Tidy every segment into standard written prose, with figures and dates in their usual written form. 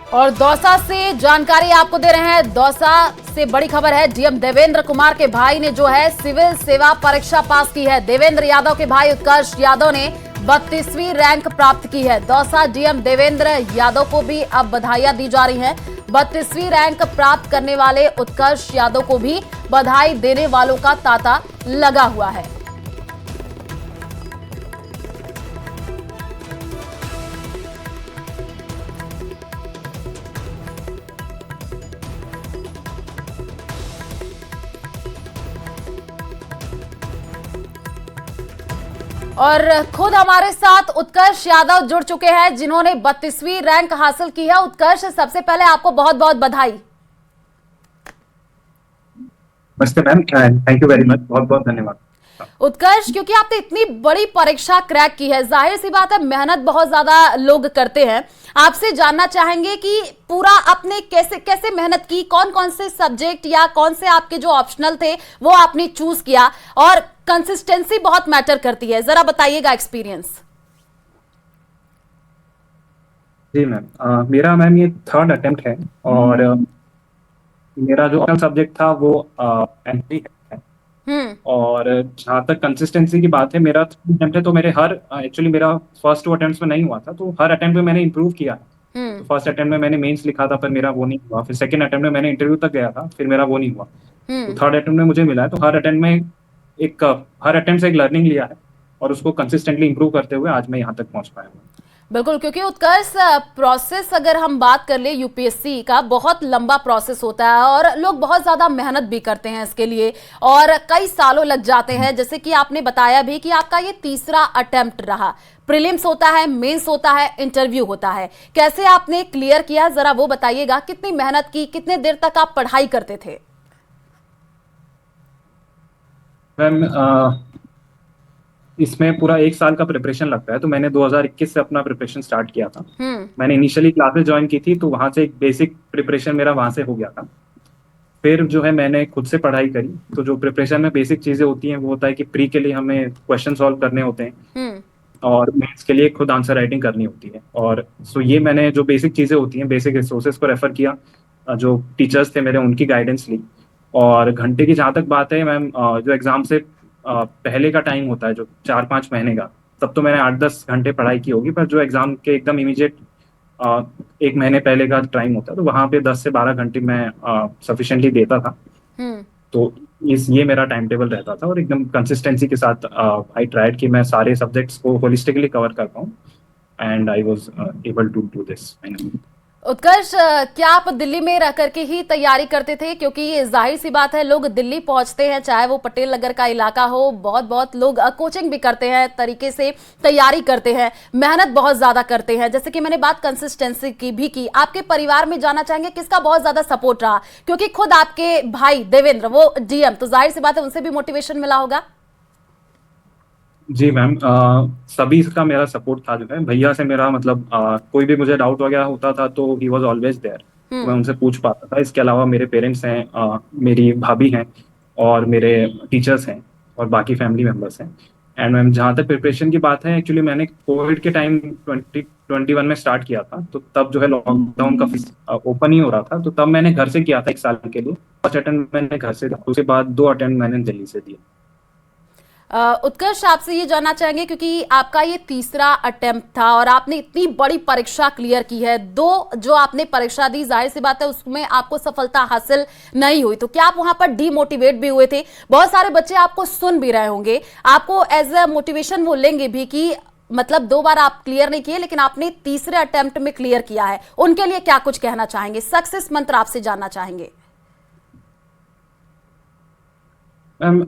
और दौसा से जानकारी आपको दे रहे हैं। दौसा से बड़ी खबर है। डीएम देवेंद्र कुमार के भाई ने जो है सिविल सेवा परीक्षा पास की है। देवेंद्र यादव के भाई उत्कर्ष यादव ने 32वीं रैंक प्राप्त की है। दौसा डीएम देवेंद्र यादव को भी अब बधाइयां दी जा रही हैं। 32वीं रैंक प्राप्त करने वाले उत्कर्ष यादव को भी बधाई देने वालों का तांता लगा हुआ है। और खुद हमारे साथ उत्कर्ष यादव जुड़ चुके हैं जिन्होंने 32वीं रैंक हासिल की है। उत्कर्ष, सबसे पहले आपको बहुत बहुत बधाई। नमस्ते ma'am, thank you very much, बहुत बहुत धन्यवाद। उत्कर्ष, क्योंकि आपने इतनी बड़ी परीक्षा क्रैक की है, जाहिर सी बात है मेहनत बहुत ज्यादा लोग करते हैं। आपसे जानना चाहेंगे कि पूरा आपने कैसे कैसे मेहनत की, कौन कौन से सब्जेक्ट या कौन से आपके जो ऑप्शनल थे वो आपने चूज किया, और कंसिस्टेंसी बहुत मैटर करती है, जरा बताइएगा एक्सपीरियंस। जी मैम, मेरा मैम ये थर्ड अटेम्प्ट है और मेरा जो ऑप्शनल सब्जेक्ट था वो एंट्री है। और जहाँ तक कंसिस्टेंसी की बात है, मेरा थर्ड अटेम्प्ट है तो मेरे हर एक्चुअली मेरा फर्स्ट 2 अटेम्प्ट्स में नहीं हुआ था, तो हर अटेम्प्ट में मैंने इंप्रूव किया। तो फर्स्ट अटेम्प्ट में मैंने मेंस लिखा था पर मेरा वो नहीं हुआ, फिर सेकंड अटेम्प्ट में मैंने इंटरव्यू तक गया था, फिर मेरा वो नहीं हुआ। तो थर्ड अटेम्प्ट में मुझे मिला है, तो हर अटेम्प्ट से एक लर्निंग लिया है और उसको कंसिस्टेंटली इंप्रूव करते हुए आज मैं यहाँ तक पहुँच पाया हूँ। बिल्कुल, क्योंकि उत्कर्ष प्रोसेस अगर हम बात कर ले यूपीएससी का, बहुत लंबा प्रोसेस होता है और लोग बहुत ज्यादा मेहनत भी करते हैं इसके लिए और कई सालों लग जाते हैं। जैसे कि आपने बताया भी कि आपका ये तीसरा अटेम्प्ट रहा। प्रीलिम्स होता है, मेंस होता है, इंटरव्यू होता है, कैसे आपने क्लियर किया जरा वो बताइएगा। कितनी मेहनत की, कितने देर तक आप पढ़ाई करते थे? मैम, इसमें पूरा 1 साल का प्रिपरेशन लगता है, तो मैंने 2021 से अपना प्रिपरेशन स्टार्ट किया था। मैंने इनिशियली क्लासेस ज्वाइन की थी, तो वहां से एक बेसिक प्रिपरेशन मेरा वहां से हो गया था। फिर जो है मैंने खुद से पढ़ाई करी, तो जो प्रिपरेशन में बेसिक चीजें होती हैं वो होता है कि प्री के लिए हमें क्वेश्चन सॉल्व करने होते हैं और मेंस के लिए खुद आंसर राइटिंग करनी होती है। और सो ये मैंने जो बेसिक चीजें होती हैं, बेसिक रिसोर्सेज को रेफर किया, जो टीचर्स थे मेरे उनकी गाइडेंस ली। और घंटे की जहाँ तक बात है मैम, जो एग्जाम से पहले का टाइम होता है जो 4-5 महीने का, तब तो मैंने 8-10 घंटे पढ़ाई की होगी, पर जो एग्जाम के एकदम इमीडिएट 1 महीने पहले का टाइम होता है, तो वहाँ पे 10 से 12 घंटे मैं सफिशिएंटली देता था। तो ये मेरा टाइम टेबल रहता था और एकदम कंसिस्टेंसी के साथ आई ट्राइड कि मैं सारे सब्जेक्ट्स को होलिस्टिकली कवर कर पाऊँ, and I was able to do this finally. Utkarsh, क्या आप दिल्ली में रह करके ही तैयारी करते थे? क्योंकि ये जाहिर सी बात है लोग दिल्ली पहुंचते हैं, चाहे वो पटेल नगर का इलाका हो, बहुत बहुत लोग कोचिंग भी करते हैं, तरीके से तैयारी करते हैं, मेहनत बहुत ज्यादा करते हैं। जैसे कि मैंने बात कंसिस्टेंसी की भी की, आपके परिवार में जाना चाहेंगे किसका बहुत ज्यादा सपोर्ट रहा? क्योंकि खुद आपके भाई देवेंद्र वो डीएम, तो जाहिर सी बात है उनसे भी मोटिवेशन मिला होगा। जी मैम, सभी का मेरा सपोर्ट था। जो है भैया से मेरा मतलब कोई भी मुझे डाउट वगैरह होता था तो ही वॉज ऑलवेज देयर, मैं उनसे पूछ पाता था। इसके अलावा मेरे पेरेंट्स हैं, मेरी भाभी हैं और मेरे टीचर्स हैं और बाकी फैमिली मेम्बर्स हैं। एंड मैम, जहाँ तक प्रिपरेशन की बात है, एक्चुअली मैंने कोविड के टाइम 2021 में स्टार्ट किया था, तो तब जो है लॉकडाउन का ओपन ही हो रहा था, तो तब मैंने घर से किया था 1 साल के लिए। फर्स्ट अटेम्प्ट मैंने घर से दिया, उसके बाद 2 अटेम्प्ट मैंने दिल्ली से दिए। उत्कर्ष, आपसे ये जानना चाहेंगे क्योंकि आपका ये तीसरा अटेम्प्ट था और आपने इतनी बड़ी परीक्षा क्लियर की है। 2 जो आपने परीक्षा दी, जाहिर सी बात है उसमें आपको सफलता हासिल नहीं हुई, तो क्या आप वहां पर डीमोटिवेट भी हुए थे? बहुत सारे बच्चे आपको सुन भी रहे होंगे, आपको एज अ मोटिवेशन वो लेंगे भी कि मतलब 2 बार आप क्लियर नहीं किए लेकिन आपने तीसरे अटेम्प्ट में क्लियर किया है, उनके लिए क्या कुछ कहना चाहेंगे? सक्सेस मंत्र आपसे जानना चाहेंगे। मैम,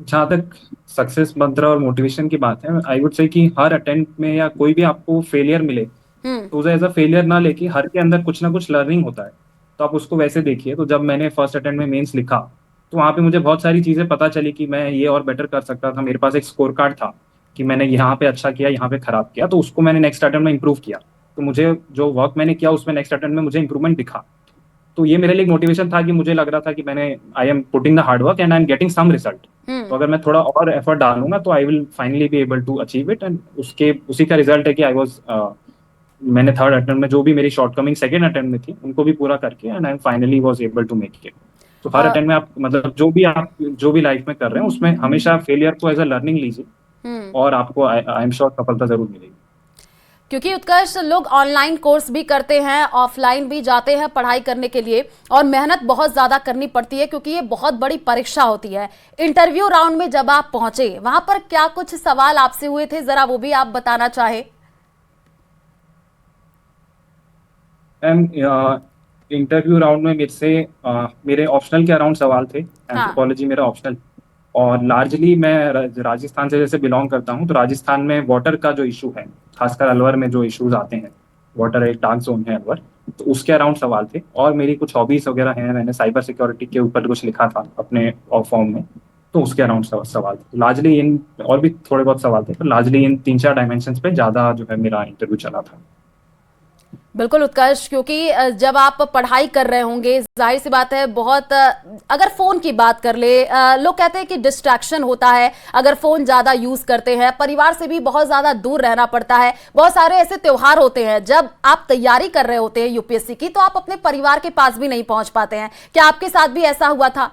जहाँ तक सक्सेस मंत्र और मोटिवेशन की बात है, आई वुड से कि हर अटेम्प्ट में या कोई भी आपको फेलियर मिले तो उसे एज अ फेलियर ना लेके हर के अंदर कुछ ना कुछ लर्निंग होता है, तो आप उसको वैसे देखिए। तो जब मैंने फर्स्ट अटेम्प्ट में मेंस लिखा, तो वहाँ पे मुझे बहुत सारी चीज़ें पता चली कि मैं ये और बेटर कर सकता था। मेरे पास एक स्कोर कार्ड था कि मैंने यहाँ पे अच्छा किया, यहाँ पे खराब किया, तो उसको मैंने नेक्स्ट अटेम्प्ट में इंप्रूव किया। तो मुझे जो वर्क मैंने किया उसमें नेक्स्ट अटेम्प्ट में मुझे इंप्रूवमेंट दिखा। तो ये मेरे लिए एक मोटिवेशन था कि मुझे लग रहा था कि मैंने I am putting the hard work and I am getting some result. तो अगर मैं थोड़ा और एफर्ट डालूंगा तो I will finally be able to achieve it, and उसी का रिजल्ट है कि आई वाज मैंने थर्ड अटेम्प्ट में जो भी मेरी शॉर्टकमिंग सेकंड अटेम्प्ट में थी उनको भी पूरा करके and I finally was able to make it. तो हर अटेम्प्ट में आप मतलब जो भी लाइफ में कर रहे हैं उसमें हमेशा फेलियर को एज अ लर्निंग लीजिए और आपको आई एम श्योर सफलता जरूर मिलेगी। क्योंकि उत्कर्ष लोग ऑनलाइन कोर्स भी करते हैं, ऑफलाइन भी जाते हैं पढ़ाई करने के लिए, और मेहनत बहुत ज़्यादा करनी पड़ती है क्योंकि ये बहुत बड़ी परीक्षा होती है। इंटरव्यू राउंड में जब आप पहुंचे वहां पर क्या कुछ सवाल आपसे हुए थे, जरा वो भी आप बताना चाहे। मैम इंटरव्यू राउंड में मेरे से मेरे ऑप्शनल के अराउंड सवाल थे, हाँ। एंथ्रोपोलॉजी मेरा ऑप्शनल। और लार्जली मैं राजस्थान से जैसे बिलोंग करता हूँ, तो राजस्थान में वाटर का जो इशू है, खासकर अलवर में जो इश्यूज आते हैं, वाटर एक डार्क जोन है अलवर, तो उसके अराउंड सवाल थे। और मेरी कुछ हॉबीज वगैरह हैं, मैंने साइबर सिक्योरिटी के ऊपर कुछ लिखा था अपने फॉर्म में, तो उसके अराउंड सवाल थे लार्जली इन। और भी थोड़े बहुत सवाल थे, पर लार्जली इन 3-4 डायमेंशन पे ज्यादा जो है मेरा इंटरव्यू चला था। बिल्कुल उत्कर्ष, क्योंकि जब आप पढ़ाई कर रहे होंगे जाहिर सी बात है बहुत अगर फोन की बात कर ले, लोग कहते हैं कि डिस्ट्रैक्शन होता है अगर फोन ज्यादा यूज करते हैं, परिवार से भी बहुत ज्यादा दूर रहना पड़ता है। बहुत सारे ऐसे त्योहार होते हैं जब आप तैयारी कर रहे होते हैं यूपीएससी की, तो आप अपने परिवार के पास भी नहीं पहुंच पाते हैं। क्या आपके साथ भी ऐसा हुआ था?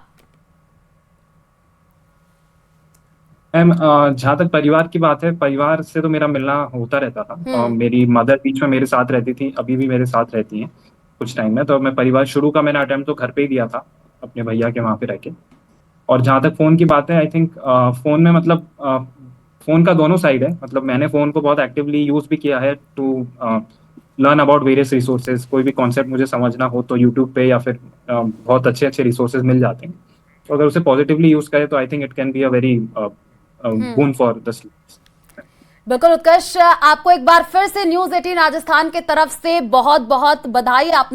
मैम जहाँ तक परिवार की बात है, परिवार से तो मेरा मिलना होता रहता था। मेरी मदर बीच में मेरे साथ रहती थी, अभी भी मेरे साथ रहती हैं कुछ टाइम में। तो मैं परिवार शुरू का मैंने अटेम्प्ट तो घर पे ही दिया था अपने भैया के वहाँ पे रह के। और जहाँ तक फ़ोन की बात है, आई थिंक फ़ोन में मतलब फ़ोन का दोनों साइड है। मतलब मैंने फ़ोन को बहुत एक्टिवली यूज़ भी किया है to learn about various resources. कोई भी कॉन्सेप्ट मुझे समझना हो तो यूट्यूब पे या फिर बहुत अच्छे अच्छे रिसोर्सेज मिल जाते हैं। तो अगर उसे पॉजिटिवली यूज़ करें तो I think it can be a very boon for the students। बिल्कुल उत्कर्ष, आपको एक बार फिर से न्यूज़ 18 राजस्थान के तरफ से बहुत बहुत बधाई। आपने